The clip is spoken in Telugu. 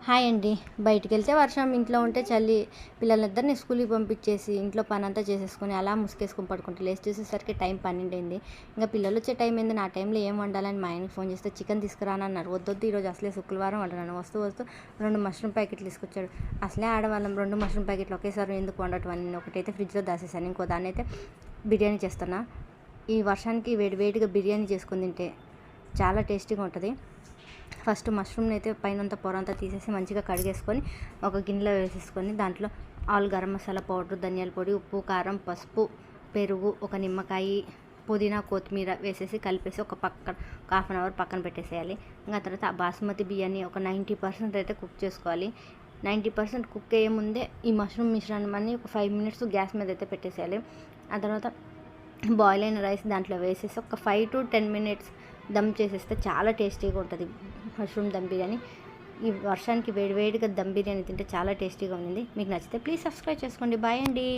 హాయ్ అండి. బయటికెళ్తే వర్షం, ఇంట్లో ఉంటే చలి. పిల్లలిద్దరిని స్కూల్‌కి పంపించేసి, ఇంట్లో పనంతా చేసేసుకొని, అలా ముసుగేసుకొని పడుకుంటే, లేచి చూసేసరికి టైం 12 అయింది. ఇంక పిల్లలొచ్చే టైం అయింది. నా టైంలో ఏం వండాలని మా ఆయనకి ఫోన్ చేస్తే, చికెన్ తీసుకురానన్నారు. వద్దొద్దు ఈరోజు అసలే శుక్రవారం అంటున్నాను. వస్తూ 2 మష్రూమ్ ప్యాకెట్లు తీసుకొచ్చాడు. అసలే ఆడవాళ్ళం 2 మష్రూమ్ ప్యాకెట్లు ఒకేసారి ఎందుకు వండటం అని ఒకటైతే ఫ్రిడ్జ్‌లో దాసేసాను. ఇంకో దాన్నయితే బిర్యానీ చేస్తున్నా. ఈ వర్షానికి వేడి వేడిగా బిర్యానీ చేసుకొని తింటే చాలా టేస్టీగా ఉంటది. ఫస్ట్ మష్రూమ్ని అయితే పైనంతా పొరంతా తీసేసి మంచిగా కడిగేసుకొని ఒక గిన్నెలో వేసేసుకొని దాంట్లో ఆల్ గరం మసాలా పౌడర్, ధనియాల పొడి, ఉప్పు, కారం, పసుపు, పెరుగు, ఒక నిమ్మకాయ, పుదీనా, కొత్తిమీర వేసేసి కలిపేసి ఒక హాఫ్ అన్ అవర్ పక్కన పెట్టేసేయాలి. ఇంకా తర్వాత ఆ బాస్మతి బియ్యాన్ని ఒక 90% అయితే కుక్ చేసుకోవాలి. 90% కుక్ అయ్యే ముందే ఈ మష్రూమ్ మిశ్రమాన్ని ఒక 5 మినిట్స్ గ్యాస్ మీద అయితే పెట్టేసేయాలి. ఆ తర్వాత బాయిల్ అయిన రైస్ దాంట్లో వేసేసి ఒక 5 to 10 మినిట్స్ దమ్ చేసేస్తే చాలా టేస్టీగా ఉంటుంది మష్రూమ్ దమ్ బిర్యానీ. ఈ వర్షానికి వేడివేడిగా దమ్ బిర్యానీ తింటే చాలా టేస్టీగా ఉంది. మీకు నచ్చితే ప్లీజ్ సబ్స్క్రైబ్ చేసుకోండి. బాయ్ అండి.